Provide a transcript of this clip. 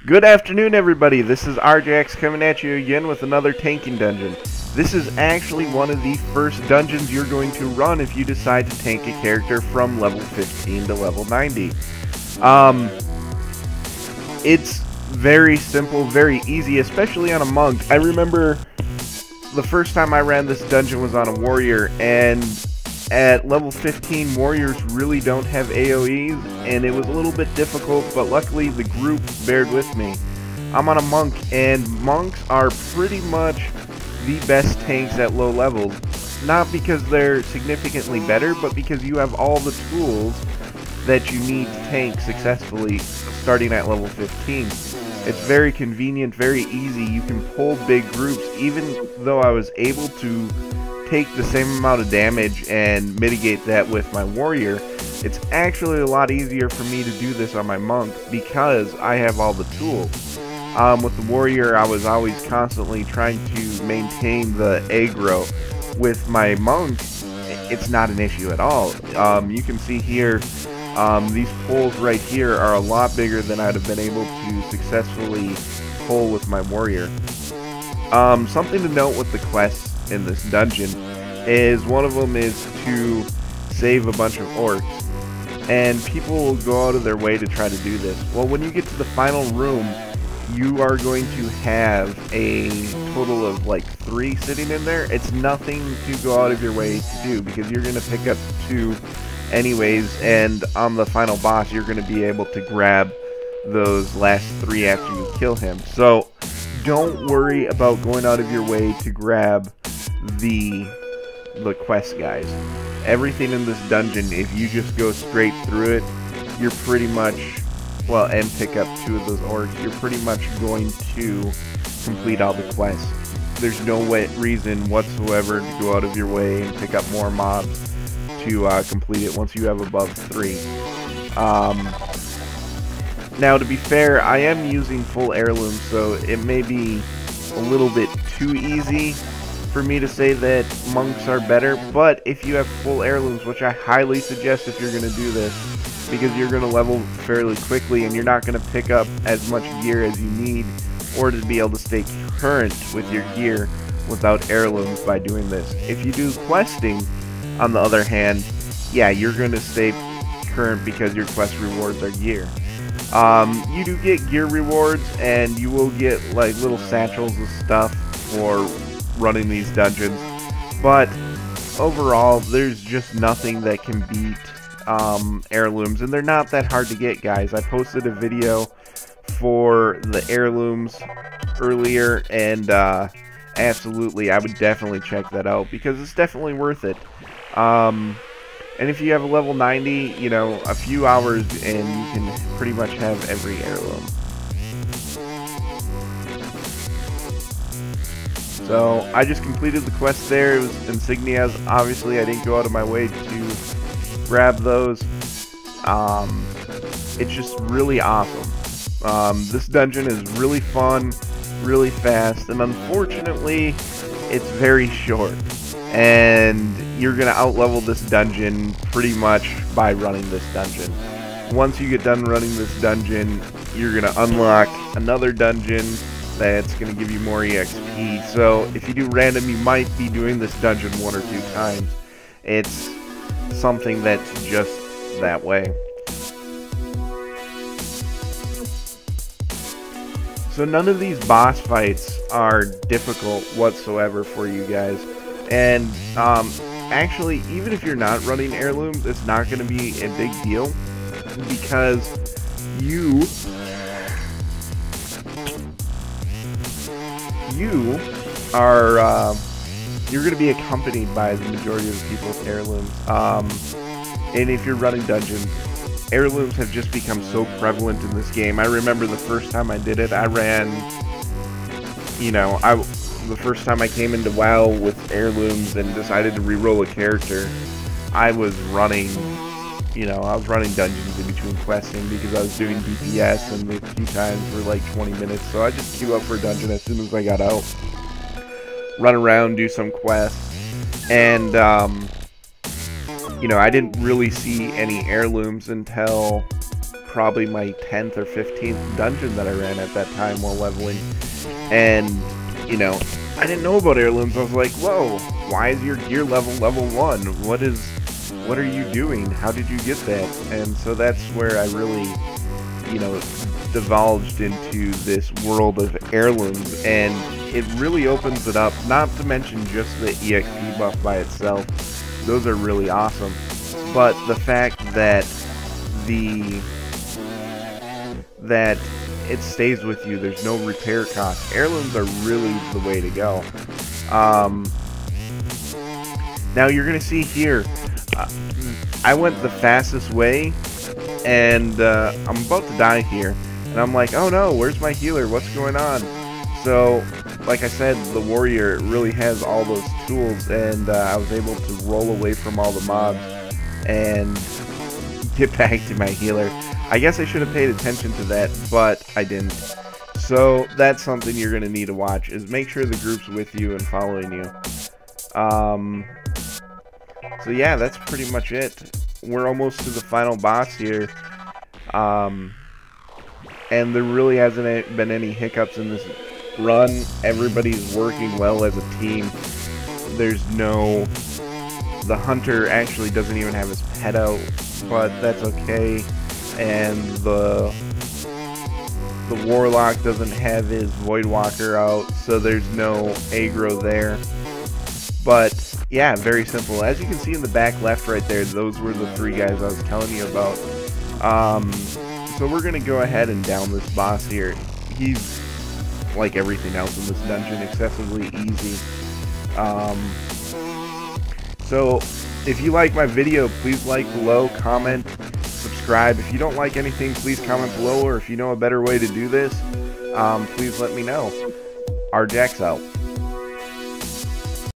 Good afternoon, everybody. This is Arjax coming at you again with another tanking dungeon. This is actually one of the first dungeons you're going to run if you decide to tank a character from level 15 to level 90. It's very simple, very easy, especially on a monk. I remember the first time I ran this dungeon was on a warrior, and at level 15, warriors really don't have AoEs, and it was a little bit difficult, but luckily the group bared with me. I'm on a monk, and monks are pretty much the best tanks at low levels. Not because they're significantly better, but because you have all the tools that you need to tank successfully starting at level 15. It's very convenient, very easy. You can pull big groups, even though I was able to take the same amount of damage and mitigate that with my warrior. It's actually a lot easier for me to do this on my monk because I have all the tools. With the warrior, I was always constantly trying to maintain the aggro. With my monk, it's not an issue at all. You can see here, these pulls right here are a lot bigger than I'd have been able to successfully pull with my warrior. Something to note with the quests in this dungeon is one of them is to save a bunch of orcs, and people will go out of their way to try to do this. Well, when you get to the final room, you are going to have a total of like 3 sitting in there. It's nothing to go out of your way to do because you're going to pick up 2 anyways, and on the final boss you're going to be able to grab those last 3 after you kill him. So don't worry about going out of your way to grab the quest, guys. Everything in this dungeon, if you just go straight through it, you're pretty much, well, and pick up 2 of those orcs, you're pretty much going to complete all the quests. There's no reason whatsoever to go out of your way and pick up more mobs to complete it once you have above 3. Now, to be fair, I am using full heirlooms, so it may be a little bit too easy for me to say that monks are better, but if you have full heirlooms, which I highly suggest if you're going to do this, because you're going to level fairly quickly and you're not going to pick up as much gear as you need or to be able to stay current with your gear without heirlooms by doing this. If you do questing, on the other hand, yeah, you're going to stay current because your quest rewards are gear. You do get gear rewards, and you will get like little satchels of stuff for running these dungeons, but overall there's just nothing that can beat heirlooms, and they're not that hard to get, guys. I posted a video for the heirlooms earlier, and absolutely I would definitely check that out because it's definitely worth it. And if you have a level 90, you know, a few hours and you can pretty much have every heirloom. So I just completed the quest there. It was insignias. Obviously, I didn't go out of my way to grab those. It's just really awesome. This dungeon is really fun, really fast, and unfortunately, it's very short. And you're gonna outlevel this dungeon pretty much by running this dungeon. Once you get done running this dungeon, you're gonna unlock another dungeon that's going to give you more EXP. So if you do random, you might be doing this dungeon 1 or 2 times. It's something that's just that way. So none of these boss fights are difficult whatsoever for you guys. And actually, even if you're not running heirlooms, it's not going to be a big deal because you are you're going to be accompanied by the majority of the people with heirlooms. And if you're running dungeons, heirlooms have just become so prevalent in this game. I remember the first time I did it, I ran, you know, the first time I came into WoW with heirlooms and decided to reroll a character, I was running, you know, I was running dungeons in between questing because I was doing DPS, and the queue times were like 20 minutes, so I just queue up for a dungeon as soon as I got out. Run around, do some quests, and you know, I didn't really see any heirlooms until probably my 10th or 15th dungeon that I ran at that time while leveling. And, you know, I didn't know about heirlooms. I was like, whoa, why is your gear level 1? What are you doing? How did you get that? And so that's where I really, you know, divulged into this world of heirlooms, and it really opens it up, not to mention just the EXP buff by itself. Those are really awesome. But the fact that it stays with you, there's no repair cost. Heirlooms are really the way to go. Now you're gonna see here, I went the fastest way, and I'm about to die here, and I'm like, oh no, where's my healer? What's going on? So, like I said, the warrior really has all those tools, and I was able to roll away from all the mobs and get back to my healer. I guess I should have paid attention to that, but I didn't. So that's something you're going to need to watch, is make sure the group's with you and following you. So yeah, that's pretty much it. We're almost to the final boss here. And there really hasn't been any hiccups in this run. Everybody's working well as a team. There's no... The hunter actually doesn't even have his pet out, but that's okay. And the warlock doesn't have his voidwalker out, so there's no aggro there. But yeah, very simple. As you can see in the back left right there, those were the 3 guys I was telling you about. So we're gonna go ahead and down this boss here. He's, like everything else in this dungeon, excessively easy. So if you like my video, please like below, comment, subscribe. If you don't like anything, please comment below, or if you know a better way to do this, please let me know. Arjax out.